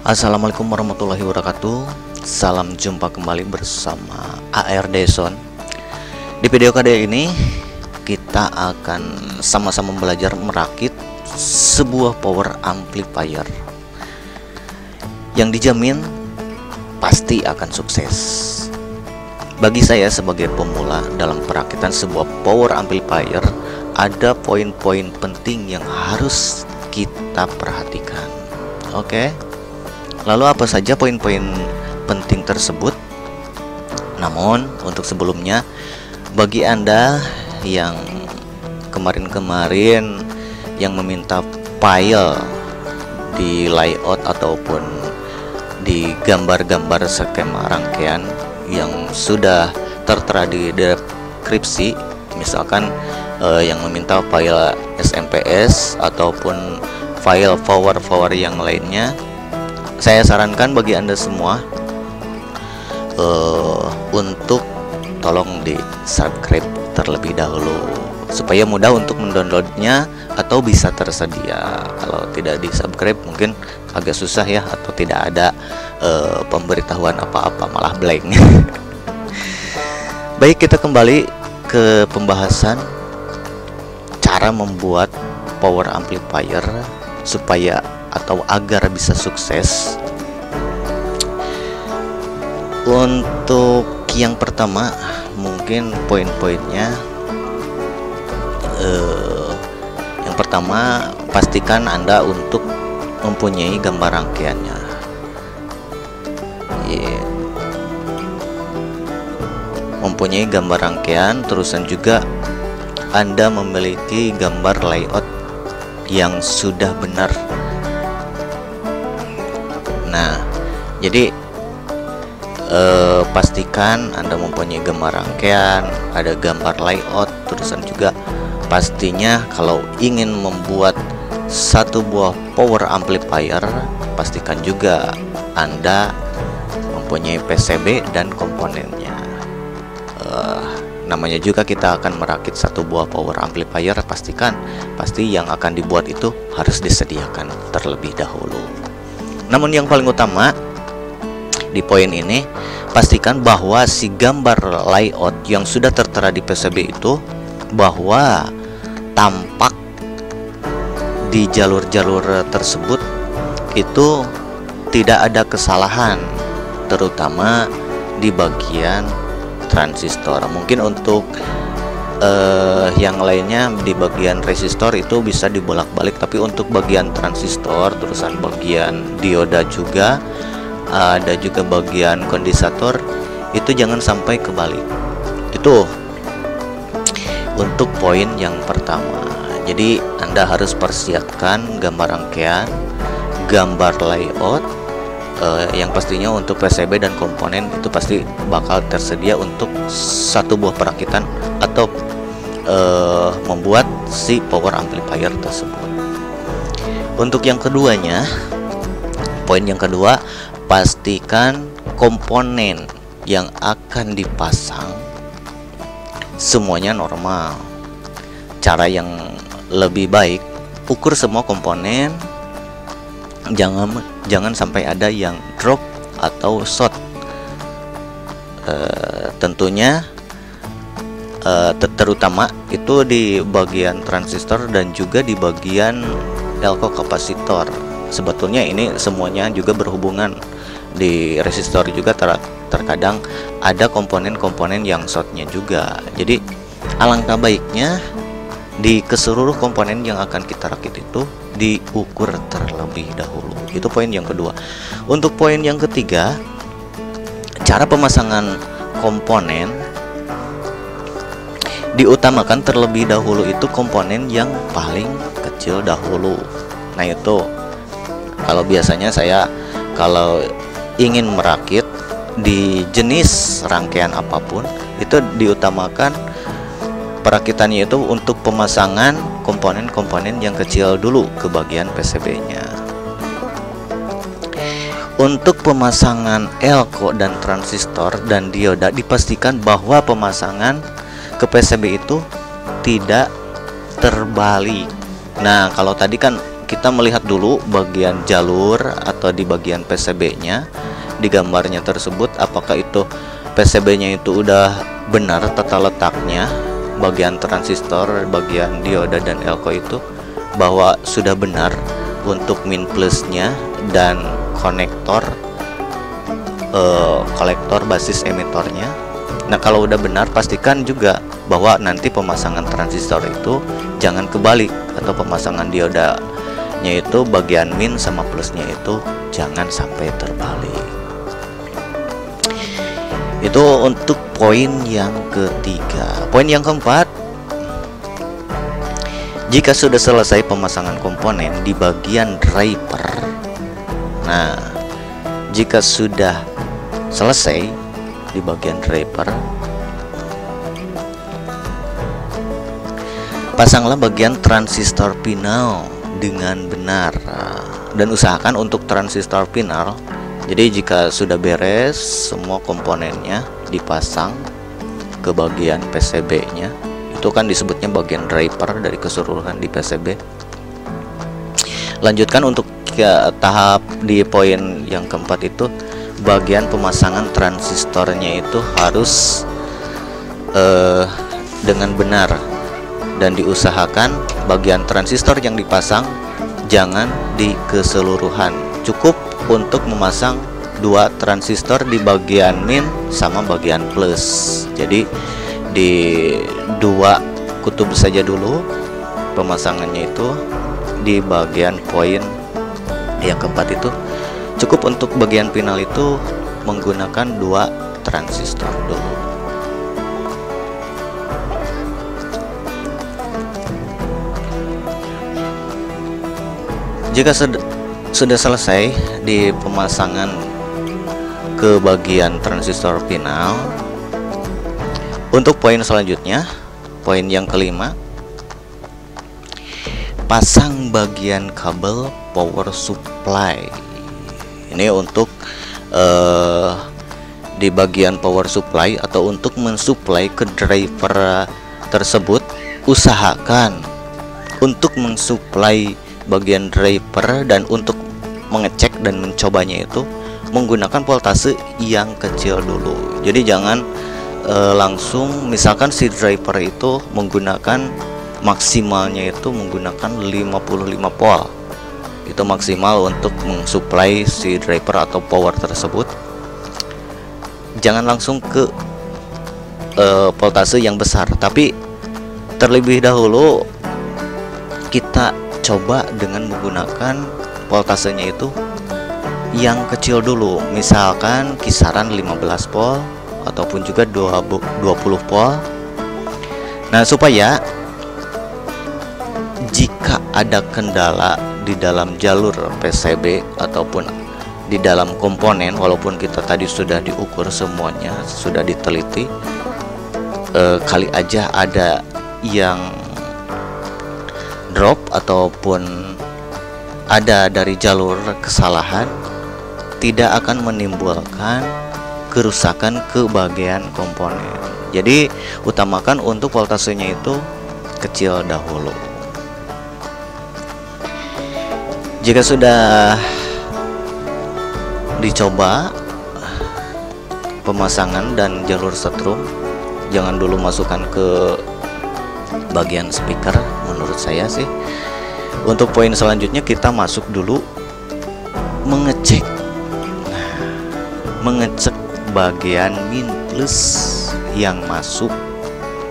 Assalamualaikum warahmatullahi wabarakatuh. Salam jumpa kembali bersama AR Deson. Di video kali ini kita akan sama-sama belajar merakit sebuah power amplifier yang dijamin pasti akan sukses. Bagi saya sebagai pemula dalam perakitan sebuah power amplifier, ada poin-poin penting yang harus kita perhatikan. Oke. Lalu apa saja poin-poin penting tersebut? Namun untuk sebelumnya, bagi Anda yang kemarin-kemarin yang meminta file di layout ataupun di gambar-gambar skema rangkaian yang sudah tertera di deskripsi, misalkan yang meminta file SMPS ataupun file power yang lainnya, saya sarankan bagi Anda semua untuk tolong di subscribe terlebih dahulu supaya mudah untuk mendownloadnya atau bisa tersedia. Kalau tidak di subscribe mungkin agak susah ya, atau tidak ada pemberitahuan apa-apa, malah blank. Baik, kita kembali ke pembahasan cara membuat power amplifier supaya atau agar bisa sukses. Untuk yang pertama, mungkin poin-poinnya yang pertama, pastikan Anda untuk mempunyai gambar rangkaiannya. Mempunyai gambar rangkaian, terusan juga Anda memiliki gambar layout yang sudah benar. Nah, jadi pastikan Anda mempunyai gambar rangkaian, ada gambar layout, terusan juga pastinya kalau ingin membuat satu buah power amplifier, pastikan juga Anda mempunyai PCB dan komponennya. Namanya juga kita akan merakit satu buah power amplifier, pasti yang akan dibuat itu harus disediakan terlebih dahulu. Namun yang paling utama di poin ini, pastikan bahwa si gambar layout yang sudah tertera di PCB itu bahwa tampak di jalur-jalur tersebut itu tidak ada kesalahan, terutama di bagian transistor. Mungkin untuk yang lainnya di bagian resistor itu bisa dibolak-balik, tapi untuk bagian transistor, terusan bagian dioda juga, ada juga bagian kondensator, itu jangan sampai kebalik. Itu untuk poin yang pertama. Jadi Anda harus persiapkan gambar rangkaian, gambar layout, yang pastinya untuk PCB dan komponen itu pasti bakal tersedia untuk satu buah perakitan atau membuat si power amplifier tersebut. Untuk yang keduanya, poin yang kedua, pastikan komponen yang akan dipasang semuanya normal. Cara yang lebih baik, ukur semua komponen, jangan sampai ada yang drop atau short. Tentunya terutama itu di bagian transistor dan juga di bagian elko kapasitor. Sebetulnya ini semuanya juga berhubungan. Di resistor juga terkadang ada komponen-komponen yang shortnya juga. Jadi alangkah baiknya di keseluruh komponen yang akan kita rakit itu diukur terlebih dahulu. Itu poin yang kedua. Untuk poin yang ketiga, cara pemasangan komponen diutamakan terlebih dahulu itu komponen yang paling kecil dahulu. Nah, itu kalau biasanya saya kalau ingin merakit di jenis rangkaian apapun, itu diutamakan perakitannya itu untuk pemasangan komponen-komponen yang kecil dulu ke bagian PCB-nya. Untuk pemasangan elko dan transistor dan dioda, dipastikan bahwa pemasangan ke PCB itu tidak terbalik. Nah, kalau tadi kan kita melihat dulu bagian jalur atau di bagian PCB-nya, di gambarnya tersebut, apakah itu PCB-nya itu udah benar tata letaknya, bagian transistor, bagian dioda dan elko itu bahwa sudah benar untuk min plusnya dan konektor kolektor basis emitornya. Nah, kalau udah benar, pastikan juga bahwa nanti pemasangan transistor itu jangan kebalik, atau pemasangan diodanya itu bagian min sama plusnya itu jangan sampai terbalik. Itu untuk poin yang ketiga. Poin yang keempat, jika sudah selesai pemasangan komponen di bagian driver, nah, jika sudah selesai di bagian driver, pasanglah bagian transistor final dengan benar, dan usahakan untuk transistor final. Jadi jika sudah beres semua komponennya dipasang ke bagian PCB-nya, itu kan disebutnya bagian driver dari keseluruhan di PCB. Lanjutkan untuk tahap di poin yang keempat itu, bagian pemasangan transistornya itu harus dengan benar, dan diusahakan bagian transistor yang dipasang jangan di keseluruhan, cukup untuk memasang 2 transistor di bagian min sama bagian plus. Jadi di 2 kutub saja dulu pemasangannya itu di bagian poin yang keempat itu. Cukup untuk bagian final itu menggunakan 2 transistor dulu. Jika sudah selesai di pemasangan ke bagian transistor final, untuk poin selanjutnya, poin yang kelima, pasang bagian kabel power supply. Ini untuk di bagian power supply atau untuk mensuplai ke driver tersebut, usahakan untuk mensuplai bagian driver dan untuk mengecek dan mencobanya itu menggunakan voltase yang kecil dulu. Jadi jangan langsung, misalkan si driver itu menggunakan maksimalnya itu menggunakan 55 volt, itu maksimal untuk mensuplai si driver atau power tersebut. Jangan langsung ke voltase yang besar, tapi terlebih dahulu kita coba dengan menggunakan voltasenya itu yang kecil dulu, misalkan kisaran 15 volt ataupun juga 20 volt. Nah, supaya jika ada kendala di dalam jalur PCB ataupun di dalam komponen, walaupun kita tadi sudah diukur semuanya, sudah diteliti, kali aja ada yang drop ataupun ada dari jalur kesalahan, tidak akan menimbulkan kerusakan ke bagian komponen. Jadi utamakan untuk voltasenya itu kecil dahulu. Jika sudah dicoba pemasangan dan jalur setrum, jangan dulu masukkan ke bagian speaker. Menurut saya sih, untuk poin selanjutnya kita masuk dulu mengecek. Nah, mengecek bagian min plus yang masuk.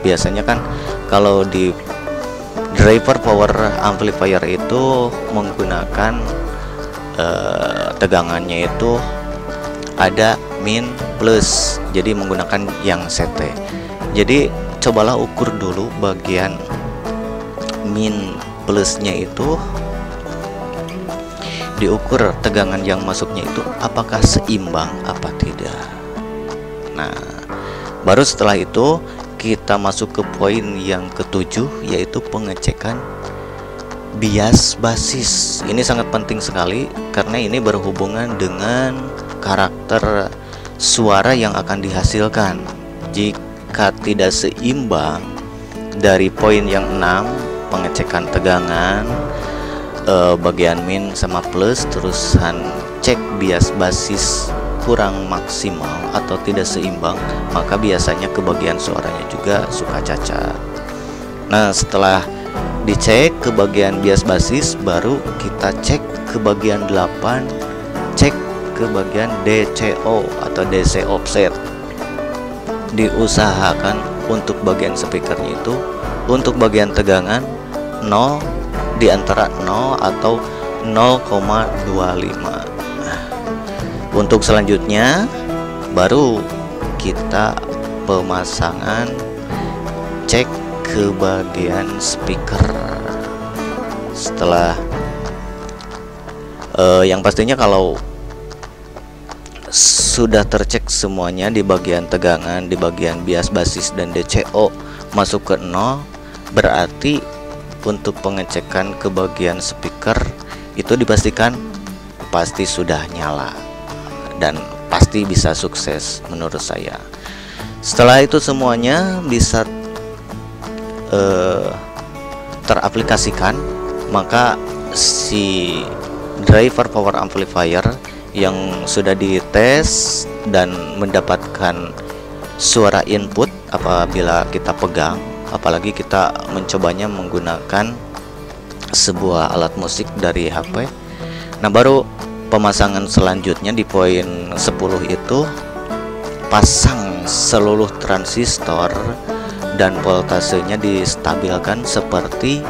Biasanya kan kalau di driver power amplifier itu menggunakan tegangannya itu ada min plus, jadi menggunakan yang CT. Jadi cobalah ukur dulu bagian min plusnya itu, diukur tegangan yang masuknya itu apakah seimbang apa tidak. Nah, baru setelah itu kita masuk ke poin yang ketujuh, yaitu pengecekan bias basis. Ini sangat penting sekali karena ini berhubungan dengan karakter suara yang akan dihasilkan. Jika tidak seimbang dari poin yang 6, pengecekan tegangan, bagian min sama plus, terusan cek bias basis kurang maksimal atau tidak seimbang, maka biasanya ke bagian suaranya juga suka cacat. Nah, setelah dicek ke bagian bias basis, baru kita cek ke bagian 8, cek ke bagian DCO atau DC offset. Diusahakan untuk bagian speakernya itu untuk bagian tegangan 0, di antara 0 atau 0,25. Untuk selanjutnya baru kita pemasangan, cek ke bagian speaker. Setelah yang pastinya kalau sudah tercek semuanya di bagian tegangan, di bagian bias basis dan DCO masuk ke 0, berarti untuk pengecekan ke bagian speaker itu dipastikan pasti sudah nyala dan pasti bisa sukses menurut saya. Setelah itu semuanya bisa teraplikasikan, maka si driver power amplifier yang sudah dites dan mendapatkan suara input apabila kita pegang, apalagi kita mencobanya menggunakan sebuah alat musik dari HP. Nah, baru pemasangan selanjutnya di poin 10 itu pasang seluruh transistor dan voltasenya distabilkan seperti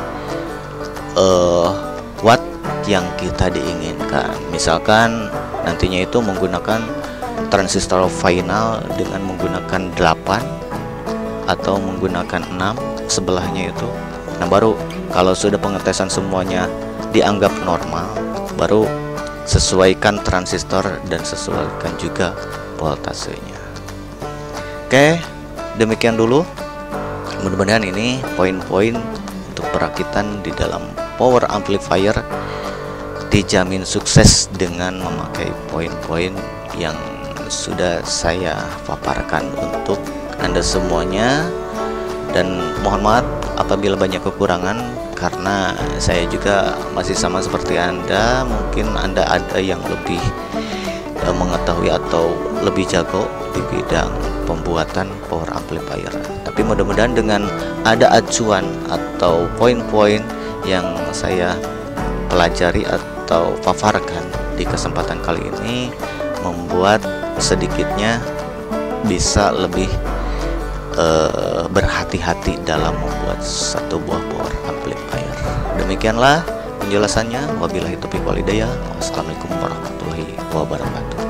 watt yang kita diinginkan. Misalkan nantinya itu menggunakan transistor final dengan menggunakan 8 atau menggunakan 6 sebelahnya itu. Nah, baru kalau sudah pengetesan semuanya dianggap normal, baru sesuaikan transistor dan sesuaikan juga voltasenya. Oke, demikian dulu. Mudah-mudahan ini poin-poin untuk perakitan di dalam power amplifier dijamin sukses dengan memakai poin-poin yang sudah saya paparkan untuk Anda semuanya. Dan mohon maaf apabila banyak kekurangan, karena saya juga masih sama seperti Anda. Mungkin Anda ada yang lebih mengetahui atau lebih jago di bidang pembuatan power amplifier. Tapi mudah-mudahan dengan ada acuan atau poin-poin yang saya pelajari atau paparkan di kesempatan kali ini membuat sedikitnya bisa lebih berhati-hati dalam membuat satu buah power amplifier. Demikianlah penjelasannya. Wabillahi taufiq wal hidayah. Wassalamualaikum warahmatullahi wabarakatuh.